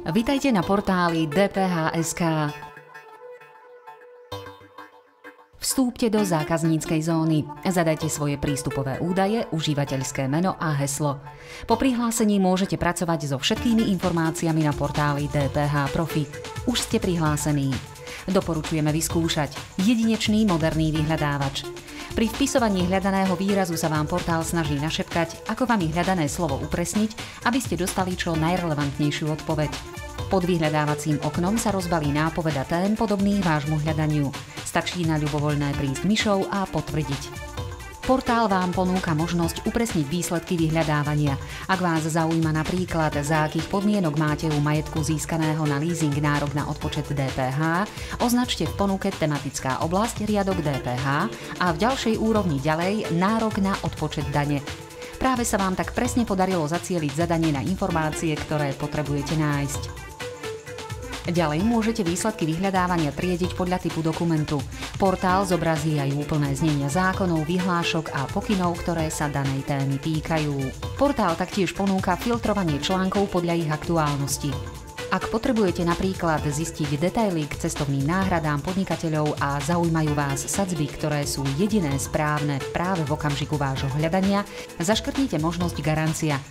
Vitajte na portáli DPH.sk. Vstúpte do zákazníckej zóny. Zadajte svoje prístupové údaje, užívateľské meno a heslo. Po prihlásení môžete pracovať so všetkými informáciami na portáli DPH Profi. Už ste prihlásení. Doporučujeme vyskúšať jedinečný moderný vyhľadávač. Pri vpisovaní hľadaného výrazu sa vám portál snaží našepkať, ako vám ich hľadané slovo upresniť, aby ste dostali čo najrelevantnejšiu odpoveď. Pod vyhľadávacím oknom sa rozbalí nápoveda tém podobných vášmu hľadaniu. Stačí na ľubovoľné prísť myšou a potvrdiť. Portál vám ponúka možnosť upresniť výsledky vyhľadávania. Ak vás zaujíma napríklad, za akých podmienok máte u majetku získaného na leasing nárok na odpočet DPH, označte v ponuke tematická oblasť riadok DPH a v ďalšej úrovni ďalej nárok na odpočet dane. Práve sa vám tak presne podarilo zacieliť zadanie na informácie, ktoré potrebujete nájsť. Ďalej môžete výsledky vyhľadávania triediť podľa typu dokumentu. Portál zobrazí aj úplné znenia zákonov, vyhlášok a pokynov, ktoré sa danej témy týkajú. Portál taktiež ponúka filtrovanie článkov podľa ich aktuálnosti. Ak potrebujete napríklad zistiť detaily k cestovným náhradám podnikateľov a zaujímajú vás sadzby, ktoré sú jediné správne práve v okamžiku vášho hľadania, zaškrtnite možnosť garancia.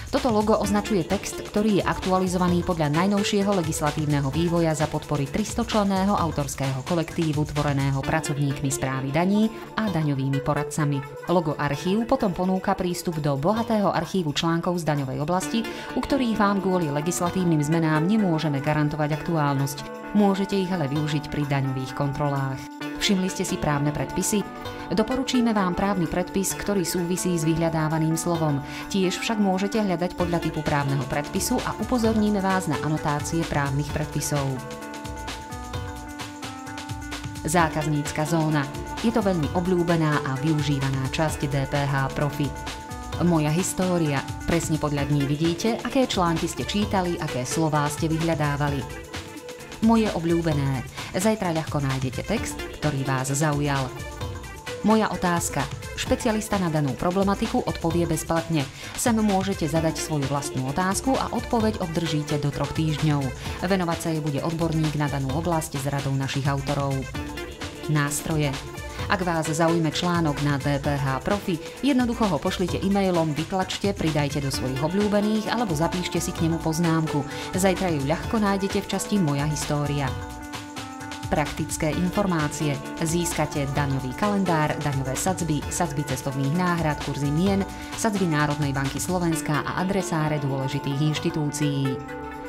Toto logo označuje text, ktorý je aktualizovaný podľa najnovšieho legislatívneho vývoja za podpory 300-členného autorského kolektívu tvoreného pracovníkmi správy daní a daňovými poradcami. Logo archív potom ponúka prístup do bohatého archívu článkov z daňovej oblasti, u ktorých vám kvôli legislatívnym zmenám nemôžeme garantovať aktuálnosť. Môžete ich ale využiť pri daňových kontrolách. Všimli ste si právne predpisy? Doporučíme vám právny predpis, ktorý súvisí s vyhľadávaným slovom. Tiež však môžete hľadať podľa typu právneho predpisu a upozorníme vás na anotácie právnych predpisov. Zákaznícka zóna. Je to veľmi obľúbená a využívaná časť DPH Profi. Moja história. Presne podľa dní vidíte, aké články ste čítali, aké slová ste vyhľadávali. Moje obľúbené. Zajtra ľahko nájdete text, ktorý vás zaujal. Moja otázka. Špecialista na danú problematiku odpovie bezplatne. Sem môžete zadať svoju vlastnú otázku a odpoveď obdržíte do 3 týždňov. Venovať sa jej bude odborník na danú oblasť z radou našich autorov. Nástroje. Ak vás zaujme článok na DPH Profi, jednoducho ho pošlite e-mailom, vytlačte, pridajte do svojich obľúbených alebo zapíšte si k nemu poznámku. Zajtra ju ľahko nájdete v časti Moja história. Praktické informácie. Získate daňový kalendár, daňové sadzby, sadzby cestovných náhrad, kurzy mien, sadzby Národnej banky Slovenska a adresáre dôležitých inštitúcií.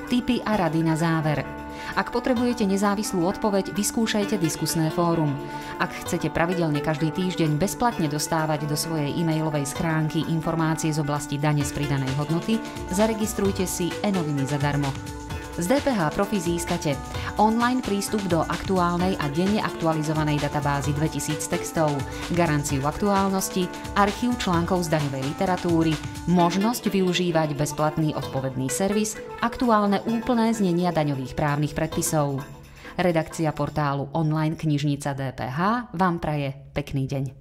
Tipy a rady na záver. Ak potrebujete nezávislú odpoveď, vyskúšajte diskusné fórum. Ak chcete pravidelne každý týždeň bezplatne dostávať do svojej e-mailovej schránky informácie z oblasti dane z pridanej hodnoty, zaregistrujte si e-noviny zadarmo. Z DPH Profi získate online prístup do aktuálnej a denne aktualizovanej databázy 2000 textov, garanciu aktuálnosti, archív článkov z daňovej literatúry, možnosť využívať bezplatný odpovedný servis, aktuálne úplné znenia daňových právnych predpisov. Redakcia portálu online knižnica DPH vám praje pekný deň.